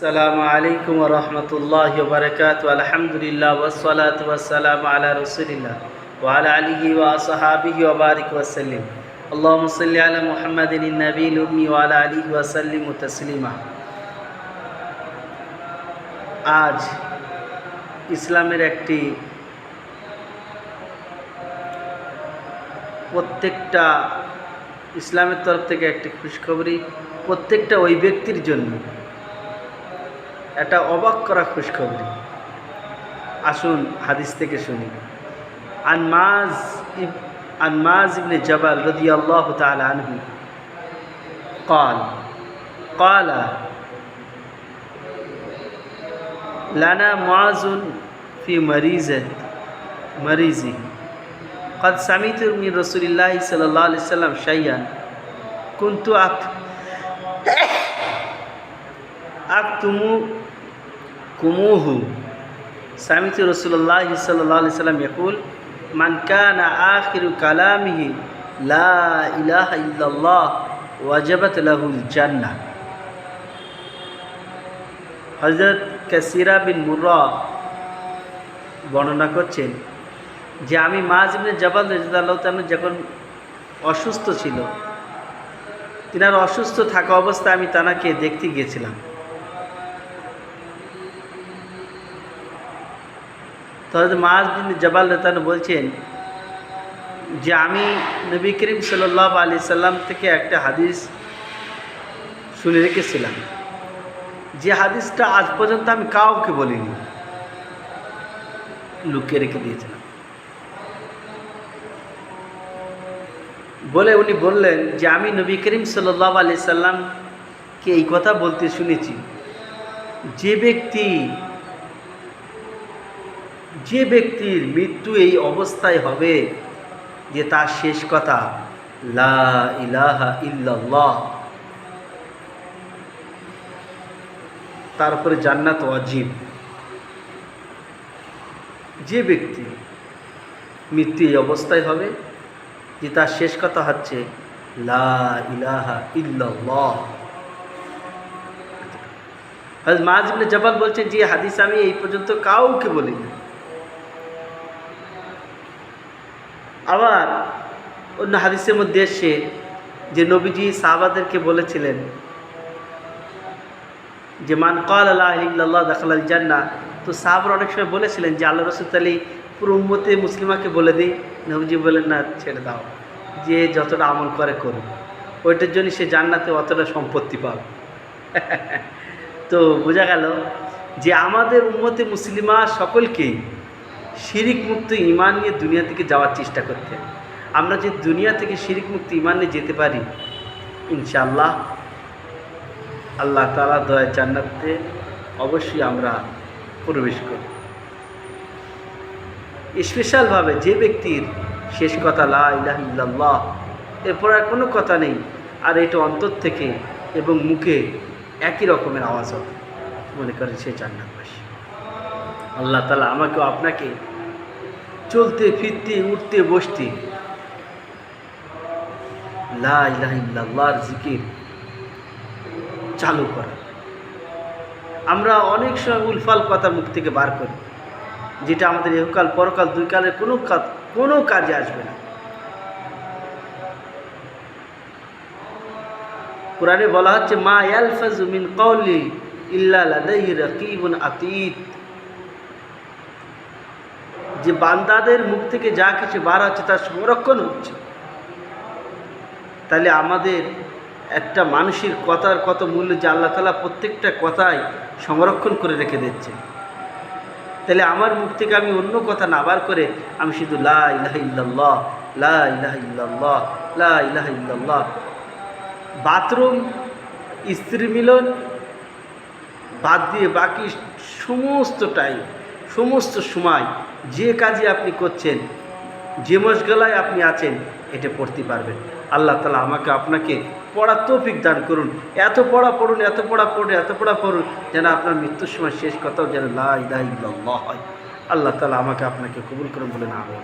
আসসালামু আলাইকুম ওয়া রাহমাতুল্লাহি ওয়া বারাকাতুহু আলহামদুলিল্লাহ ওয়াস সালাতু ওয়াস সালামু আলা রাসূলিল্লাহ ওয়া আলা আলিহি ওয়া আসহাবিহি ওয়া বারিক ওয়া সাল্লিম আল্লাহুম্মা সাল্লি আলা মুহাম্মাদিন নাবিয়িল উম্মি ওয়া আলা আলিহি ওয়া সাল্লিম তাসলিমা। আজ ইসলামের একটি প্রত্যেকটা ইসলামের তরফ থেকে একটি খুশখবরি প্রত্যেকটা ওই ব্যক্তির জন্য এটা অবাক করা খুশখবরি। আসুন হাদিস থেকে শুনি। আন মাজ ইবনে জাবাল রাদিয়াল্লাহু তাআলা আনহু قال لنا معاذ في مريضه قد سمعت من رسول الله صلى الله عليه وسلم شيئا كنت أكتمكموه سمعت رسول الله صلى الله عليه وسلم يقول من كان آخر كلامه لا إله إلا الله وجبت له الجنة। হযরত কাসিরা বিন মুররা বর্ণনা করছেন যে আমি মাজ ইবনে জাবাল রাদিয়াল্লাহু তাআলা যখন অসুস্থ ছিল, তিনার অসুস্থ থাকা অবস্থায় আমি তানাকে দেখতে গিয়েছিলাম। তো হযরত মাজ ইবনে জাবাল রাদিয়াল্লাহু বলছেন যে আমি নবী করিম সাল্লাল্লাহু আলাইহি সাল্লাম থেকে একটা হাদিস শুনে রেখেছিলাম, যে হাদিসটা আজ পর্যন্ত আমি কাউকে বলিনি, লুকিয়ে রেখে দিয়েছিলাম। বলে উনি বললেন যে আমি নবী করিম সাল্লাল্লাহু আলাইহি সাল্লামকে এই কথা বলতে শুনেছি, যে ব্যক্তির মৃত্যু এই অবস্থায় হবে যে তার শেষ কথা লা ইলাহা ইল্লাল্লাহ, তার উপরে জান্নাত ওয়াজিব। যে ব্যক্তি মৃত্যু এই অবস্থায় হবে যে তার শেষ কথা হচ্ছে লা ইলাহা ইল্লাল্লাহ। হযরত মাজ ইবনে জাবাল বলছেন যে হাদিস আমি এই পর্যন্ত কাউকে বলিনি। আবার অন্য হাদিসের মধ্যে এসে যে নবীজি সাহাবাদেরকে বলেছিলেন যে মান ক্বালা লা ইলাহা ইল্লাল্লাহ দাখালাল জান্নাহ, তো সাহাবারা অনেক সময় বলেছিলেন যে আল্লাহ রাসূল তাআলা পুরো উম্মতে মুসলিমাকে বলে দিই। নবীজি বলেন না, ছেড়ে দাও, যে যতটা আমল করে করুক, ওইটার জন্য সে জান্নাতে অতটা সম্পত্তি পাবে। তো বোঝা গেল যে আমাদের উম্মতে মুসলিমা সকলকেই শিরিক মুক্ত ঈমান নিয়ে দুনিয়া থেকে যাওয়ার চেষ্টা করতে। আমরা যে দুনিয়া থেকে শিরিক মুক্ত ঈমান নিয়ে যেতে পারি, ইনশাআল্লাহ আল্লাহ তাআলা দয়া জান্নাতে অবশ্যই আমরা প্রবেশ করি। স্পেশালভাবে যে ব্যক্তির শেষ কথা লা ইলাহা ইল্লাল্লাহ, এরপর আর কোনো কথা নেই, আর এটা অন্তর থেকে এবং মুখে একই রকমের আওয়াজ হবে, মনে করেন সে জান্নাতবাসী। আল্লাহ তাআলা আমাকেও আপনাকে চলতে ফিরতে উঠতে বসতে লা ইলাহা ইল্লাল্লাহর জিকির চালু করা। আমরা অনেক সময় উলফাল কথা মুখ থেকে বার করি, যেটা আমাদের ইহকাল পরকাল দুই কালের কোনো কাজে আসবে না। কোরআনে বলা হচ্ছে মা ইয়ালফাজু মিন কাওলি ইল্লা লাদাইহি রাকিবুন আতীদ, যে বান্দাদের মুখ থেকে যা কিছু বার হচ্ছে তার সংরক্ষণ হচ্ছে। তাহলে আমাদের একটা মানুষের কথার কত মূল্য, যে আল্লাহ তাআলা প্রত্যেকটা কথাই সংরক্ষণ করে রেখে দিচ্ছে। তাহলে আমার মুখ থেকে আমি অন্য কথা না বার করে আমি শুধু লা ইলাহা ইল্লাল্লাহ, লা ইলাহা ইল্লাল্লাহ, লা ইলাহা ইল্লাল্লাহ। বাথরুম, স্ত্রী মিলন বাদ দিয়ে বাকি সমস্ত টাইম, সমস্ত সময় যে কাজে আপনি করছেন, যে মশগলায় আপনি আছেন, এটা পড়তে পারবেন। আল্লাহ তাআলা আমাকে আপনাকে পড়ার তৌফিক দান করুন। এত পড়া পড়ুন, এত পড়া পড়ুন যেন আপনার মৃত্যুর সময় শেষ কথাও যেন লা ইলাহা ইল্লাল্লাহ হয়। আল্লাহ তাআলা আমাকে আপনাকে কবুল করুন বলেন আমিন।